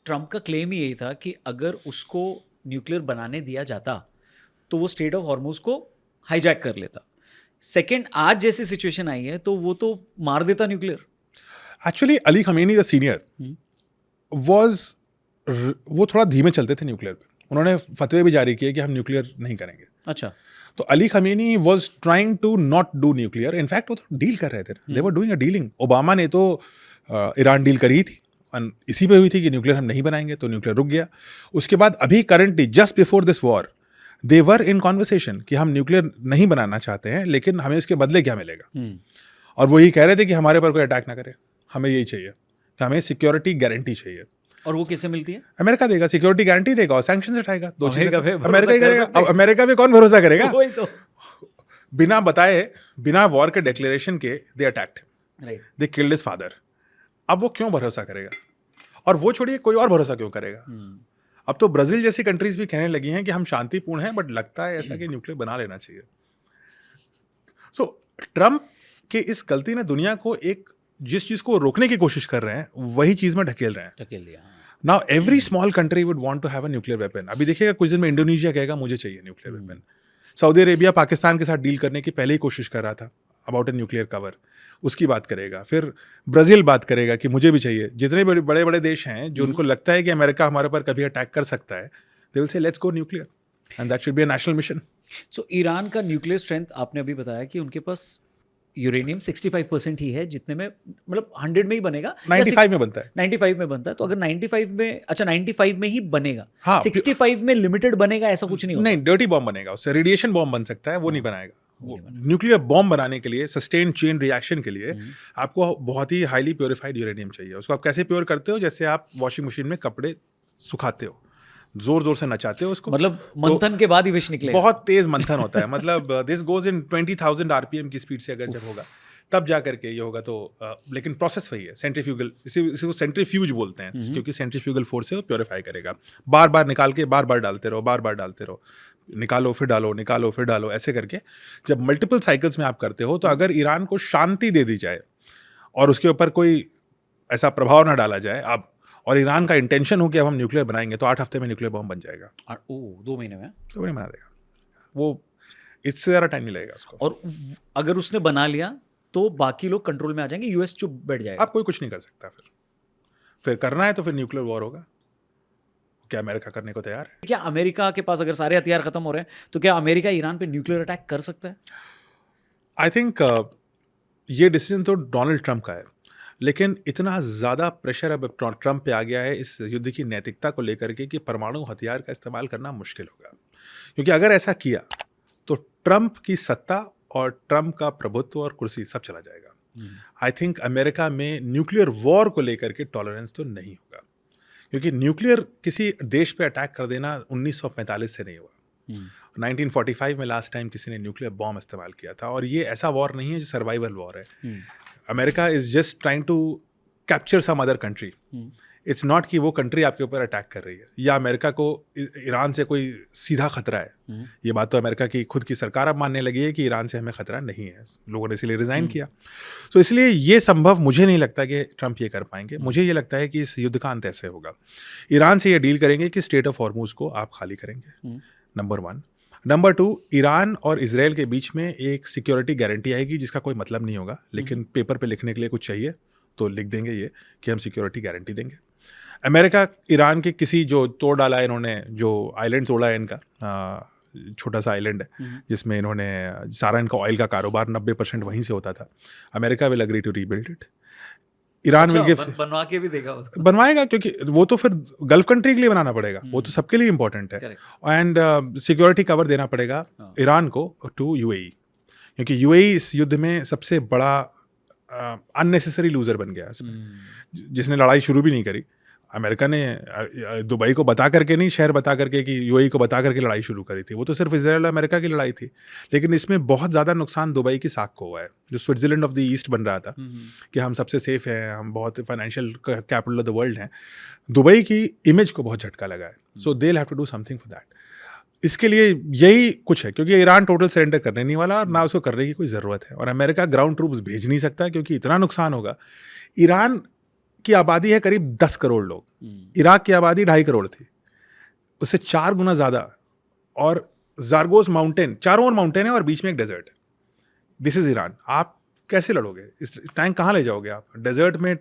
Trump का claim ही यही था कि अगर उसको न्यूक्लियर बनाने दिया जाता तो वो स्ट्रेट ऑफ हॉर्मुज को हाईजैक कर लेता। सेकंड, आज जैसी सिचुएशन आई है तो वो तो मार देता nuclear. Actually Ali Khomeini the senior was वो थोड़ा धीमे चलते थे न्यूक्लियर पे। उन्होंने फतवे भी जारी किए कि हम न्यूक्लियर नहीं करेंगे। अच्छा। तो Ali Khamenei was trying to not do nuclear. In fact वो तो डील कर रहे थे ना, they were doing a dealing. Obama ने तो ईरान डील करी थी, इसी पे हुई थी कि न्यूक्लियर हम नहीं बनाएंगे, तो न्यूक्लियर रुक गया। उसके बाद अभी currently just before this war they were in conversation कि हम न्यूक्लियर नहीं बनाना चाहते हैं, लेकिन हमें इसके बदले क्या मिलेगा। और वो यही कह रहे थे कि हमारे पर कोई अटैक ना करे, हमें यही चाहिए, हमें सिक्योरिटी गारंटी चाहिए। और वो किससे मिलती है? अमेरिका देगा, सिक्योरिटी गारंटी देगा और सैंक्शंस उठाएगा। दो चीजें अमेरिका पे अमेरिका ही भरोसा कर करेगा। सकते अब हैं। अमेरिका पे कौन भरोसा करेगा? वही तो। बिना बताए, बिना वॉर के डिक्लेरेशन के they attacked him, right. They killed his father. अब वो क्यों भरोसा करेगा? और वो छोड़िए, कोई और भरोसा क्यों करेगा? अब तो ब्राजील जैसी कंट्रीज भी कहने लगी हैं कि हम शांतिपूर्ण हैं, बट लगता है ऐसा कि न्यूक्लियर बना लेना चाहिए। सो ट्रम्प के इस गलती ने दुनिया को एक, जिस चीज को रोकने की कोशिश कर रहे हैं वही चीज में ढकेल रहे हैं। ढकेल दिया। Now every small country would want to have a nuclear weapon. अभी देखिएगा कुछ दिन में इंडोनेशिया कहेगा मुझे चाहिए nuclear weapon. Saudi Arabia Pakistan के साथ डील करने की पहले ही कोशिश कर रहा था अबाउट ए न्यूक्लियर कवर, उसकी बात करेगा। फिर ब्राजील बात करेगा कि मुझे भी चाहिए। जितने बड़े बड़े देश हैं जो उनको लगता है कि अमेरिका हमारे पर कभी अटैक कर सकता है, they will say let's go nuclear and that should be a national mission. So Iran का न्यूक्लियर स्ट्रेंथ आपने अभी बताया कि उनके पास यूरेनियम 65% ही है, जितने में मतलब 100 में ही बनेगा, 95 में बनता है। 95 में बनता है। तो अगर 95 में, अच्छा 95 में ही बनेगा, हाँ, 65 में लिमिटेड बनेगा, ऐसा कुछ नहीं होता। नहीं, डर्टी बॉम्ब बनेगा, उससे रेडिएशन बॉम्ब बन सकता है, वो नहीं बनाएगा। वो न्यूक्लियर बॉम्ब बनाने के लिए, सस्टेन चेन रिएक्शन के लिए आपको बहुत ही हाईली प्योरीफाइड यूरेनियम चाहिए। उसको आप कैसे प्योर करते हो? जैसे आप वॉशिंग मशीन में कपड़े सुखाते हो, जोर जोर से नचाते हो उसको, मतलब मंथन के बाद ही विष निकलेगा। बहुत तेज मंथन होता है। मतलब दिस गोज इन 20,000 आरपीएम की स्पीड से अगर जब होगा तब जा करके ये होगा। तो लेकिन प्रोसेस वही है, सेंट्रीफ्यूगल, इसी को सेंट्रीफ्यूज बोलते हैं, क्योंकि सेंट्रीफ्यूगल फोर्स से वो प्योरीफाई करेगा। बार बार निकाल के बार बार डालते रहो, बार बार डालते रहो, निकालो फिर डालो, निकालो फिर डालो, ऐसे करके जब मल्टीपल साइकिल्स में आप करते हो, तो अगर ईरान को शांति दे दी जाए और उसके ऊपर कोई ऐसा प्रभाव ना डाला जाए अब, और ईरान का इंटेंशन हो कि अब हम न्यूक्लियर बनाएंगे, तो 8 हफ्ते में न्यूक्लियर बॉम्ब बन जाएगा। 2 महीने में? 2 महीने बना देगा वो, इससे ज़्यादा टाइम नहीं लगेगा उसको। और अगर उसने बना लिया तो बाकी लोग कंट्रोल में आ जाएंगे, यूएस चुप बैठ जाएगा। अब कोई कुछ नहीं कर सकता। फिर करना है तो फिर न्यूक्लियर वॉर होगा। क्या अमेरिका करने को तैयार है? क्या अमेरिका के पास अगर सारे हथियार खत्म हो रहे हैं तो क्या अमेरिका ईरान पे न्यूक्लियर अटैक कर सकता है? आई थिंक ये डिसीजन तो डोनाल्ड ट्रंप का है, लेकिन इतना ज़्यादा प्रेशर अब ट्रंप पे आ गया है इस युद्ध की नैतिकता को लेकर के कि परमाणु हथियार का इस्तेमाल करना मुश्किल होगा। क्योंकि अगर ऐसा किया तो ट्रंप की सत्ता और ट्रंप का प्रभुत्व और कुर्सी सब चला जाएगा। आई थिंक अमेरिका में न्यूक्लियर वॉर को लेकर के टॉलरेंस तो नहीं होगा, क्योंकि न्यूक्लियर किसी देश पे अटैक कर देना 1945 से नहीं हुआ। 1945 में लास्ट टाइम किसी ने न्यूक्लियर बॉम्ब इस्तेमाल किया था, और ये ऐसा वॉर नहीं है जो सर्वाइवल वॉर है। America is just trying to capture some other country. It's not कि वो कंट्री आपके ऊपर अटैक कर रही है, या अमेरिका को ईरान से कोई सीधा खतरा है। ये बात तो अमेरिका की खुद की सरकार अब मानने लगी है कि ईरान से हमें खतरा नहीं है, लोगों ने इसलिए रिजाइन किया। तो इसलिए ये संभव मुझे नहीं लगता कि ट्रंप ये कर पाएंगे। मुझे ये लगता है कि इस युद्ध का अंत ऐसे होगा, ईरान से ये डील करेंगे कि स्ट्रेट ऑफ हॉर्मुज को आप खाली करेंगे, नंबर 1। नंबर 2, ईरान और इजराइल के बीच में एक सिक्योरिटी गारंटी आएगी जिसका कोई मतलब नहीं होगा, लेकिन पेपर पे लिखने के लिए कुछ चाहिए तो लिख देंगे ये कि हम सिक्योरिटी गारंटी देंगे। अमेरिका ईरान के किसी, जो तोड़ डाला है इन्होंने, जो आइलैंड तोड़ा है इनका, छोटा सा आइलैंड है जिसमें इन्होंने सारा इनका ऑयल का कारोबार 90% वहीं से होता था, America will agree to rebuild it. Iran will give, बनवा के भी देगा बनवाएगा, क्योंकि वो तो फिर गल्फ कंट्री के लिए बनाना पड़ेगा, वो तो सबके लिए इंपॉर्टेंट है। एंड सिक्योरिटी कवर देना पड़ेगा ईरान को टू यूएई, क्योंकि यूएई इस युद्ध में सबसे बड़ा अननेसेसरी लूजर बन गया, जिसने लड़ाई शुरू भी नहीं करी। अमेरिका ने दुबई को बता करके नहीं, शहर बता करके कि यूएई को बता करके लड़ाई शुरू करी थी, वो तो सिर्फ इजराइल और अमेरिका की लड़ाई थी। लेकिन इसमें बहुत ज़्यादा नुकसान दुबई की साख को हुआ है, जो स्विट्जरलैंड ऑफ द ईस्ट बन रहा था कि हम सबसे सेफ हैं, हम बहुत financial capital of the world हैं। दुबई की इमेज को बहुत झटका लगा है। So they will have to do something for that. इसके लिए यही कुछ है, क्योंकि ईरान टोटल सरेंडर करने नहीं वाला और ना उसको करने की कोई ज़रूरत है, और अमेरिका ग्राउंड ट्रूप्स भेज नहीं सकता क्योंकि इतना नुकसान होगा। ईरान की आबादी है करीब 10 करोड़ लोग, इराक की आबादी 2.5 करोड़ थी, उससे 4 गुना ज़्यादा, और जारगोस माउंटेन, चारों ओर माउंटेन है और बीच में एक डेजर्ट है। This is Iran. आप कैसे लड़ोगे? इस टैंक कहाँ ले जाओगे आप? डेजर्ट में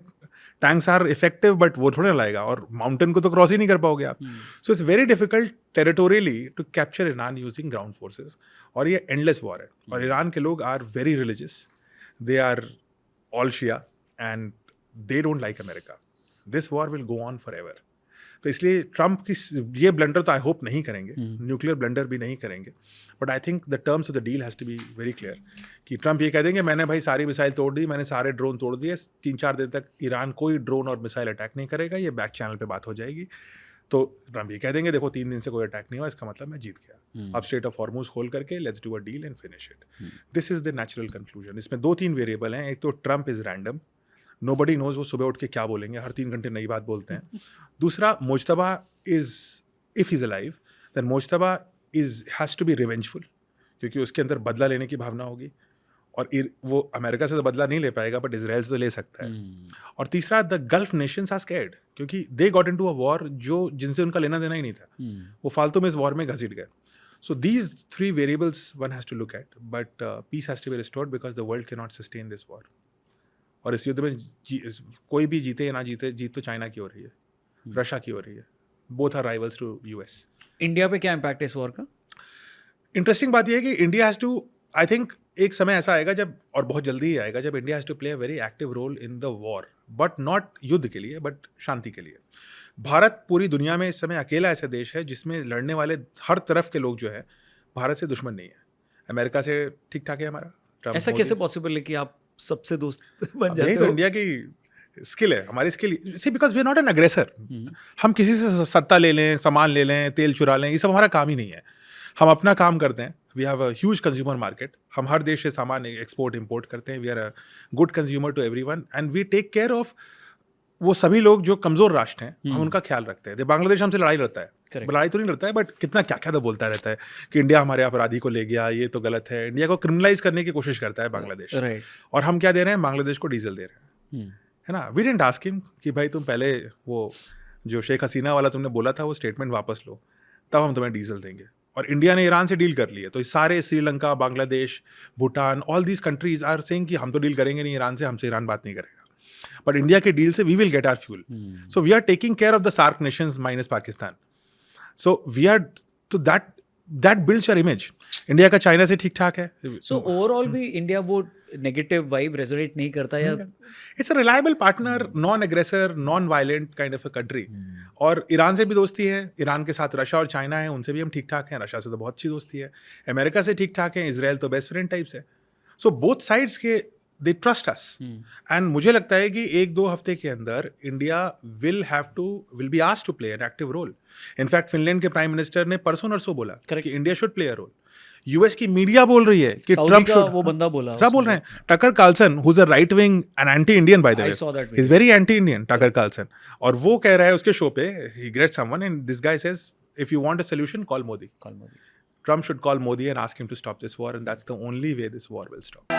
टैंक्स आर इफेक्टिव बट वो थोड़ा लाएगा, और माउंटेन को तो क्रॉस ही नहीं कर पाओगे आप। So it's very difficult territorially to capture Iran using ground forces, और ये एंडलेस वॉर है। और ईरान के लोग are very religious, they are all Shia and they don't like America. This war will go on forever. तो इसलिए Trump की ये ब्लंडर तो आई होप नहीं करेंगे, न्यूक्लियर ब्लंडर भी नहीं करेंगे, but I think the terms of the deal has to be very clear कि ट्रंप ये कह देंगे मैंने भाई सारी मिसाइल तोड़ दी, मैंने सारे ड्रोन तोड़ दिए, 3-4 दिन तक ईरान कोई ड्रोन और मिसाइल अटैक नहीं करेगा, ये बैक चैनल पे बात हो जाएगी। तो ट्रंप ये कह देंगे देखो 3 दिन से कोई अटैक नहीं हुआ, इसका मतलब मैं जीत गया, अब स्ट्रेट ऑफ हॉर्मुज खोल करके let's do a deal and finish it. This is the natural conclusion. इसमें 2-3 वेरिएबल हैं। एक तो Trump is random, nobody knows वो सुबह उठ के क्या बोलेंगे, हर 3 घंटे नई बात बोलते हैं। दूसरा, Mujtaba is, if he is alive then Mujtaba is has to be revengeful, क्योंकि उसके अंदर बदला लेने की भावना होगी, और वो अमेरिका से तो बदला नहीं ले पाएगा बट इजराइल से तो ले सकता है। और तीसरा, the gulf nations are scared, क्योंकि they got into a war जो जिनसे उनका लेना देना ही नहीं था, वो फालतू में इस वॉर में घसीट गए। So these 3 variables one has to look at, but peace has to be restored because the world cannot sustain this war. और इस युद्ध में कोई भी जीते या ना जीते, जीत तो चाइना की हो रही है, रशिया की हो रही है, both are rivals to US. India पे क्या इम्पैक्ट है इस वॉर का? इंटरेस्टिंग बात यह है कि India has to, I think एक समय ऐसा आएगा जब, और बहुत जल्दी ही आएगा, जब India has to play a very active role in the war, but not युद्ध के लिए बट शांति के लिए। भारत पूरी दुनिया में इस समय अकेला ऐसा देश है जिसमें लड़ने वाले हर तरफ के लोग जो है भारत से दुश्मन नहीं है। अमेरिका से ठीक ठाक है हमारा, ट्रम्प ऐसा मोदी। कैसे पॉसिबल है कि आप सबसे दोस्त बन अब जाते यही तो हो? इंडिया की स्किल है, हमारी skill. See because we are not an aggressor. हम किसी से सत्ता ले लें, सामान ले लें, तेल चुरा लें, ये सब हमारा काम ही नहीं है। हम अपना काम करते हैं। We have a huge consumer market, हम हर देश से सामान एक्सपोर्ट इंपोर्ट करते हैं। We are a good consumer to everyone and we take care of वो सभी लोग जो कमजोर राष्ट्र हैं, हम उनका ख्याल रखते हैं। बांग्लादेश हमसे लड़ाई लड़ता है, Correct. लड़ाई तो नहीं लड़ता है बट कितना क्या क्या तो बोलता रहता है कि इंडिया हमारे अपराधी को ले गया, ये तो गलत है। इंडिया को क्रिमिनलाइज करने की कोशिश करता है बांग्लादेश, राइट। और हम क्या दे रहे हैं? बांग्लादेश को डीजल दे रहे हैं, है ना। वी डिडंट आस्क हिम कि भाई तुम पहले वो जो शेख हसीना वाला तुमने बोला था वो स्टेटमेंट वापस लो, तब हम तुम्हें डीजल देंगे। और इंडिया ने ईरान से डील कर ली है, तो सारे Sri Lanka, Bangladesh, Bhutan, all these countries are saying कि हम तो डील करेंगे नहीं ईरान से, हमसे ईरान बात नहीं करेगा। बट इंडिया के डील से we will get our fuel. So we are taking care of the SAARC nations minus Pakistan. So we are, तो that builds your image. India का चाइना से ठीक ठाक है। सो ओवरऑल भी इंडिया वो नेगेटिव वाइब रेजोनेट नहीं करता, या it's a reliable partner, non aggressor, non violent kind of a country. और ईरान से भी दोस्ती है, ईरान के साथ रशिया और चाइना है, उनसे भी हम ठीक ठाक हैं। रशिया से तो बहुत अच्छी दोस्ती है, अमेरिका से ठीक ठाक है, इजराइल तो बेस्ट फ्रेंड टाइप्स है। सो बोथ साइड्स के दे ट्रस्ट अस, एंड मुझे लगता है कि 1-2 हफ्ते के अंदर India will be asked to play an active role. In fact Finland के प्राइम मिनिस्टर ने परसों नरसों बोला कि India should play a role. US की मीडिया बोल रही है कि ट्रम्प शुड, वो बंदा बोला, क्या बोल रहे हैं? Tucker Carlson, who is a right wing and anti Indian by the way, is very anti Indian, Tucker Carlson. और वो कह रहा है उसके शो पे, he great someone and this guy says if you want a solution call Modi. Trump should call Modi and ask him to stop this war, and that's the only way this war will stop.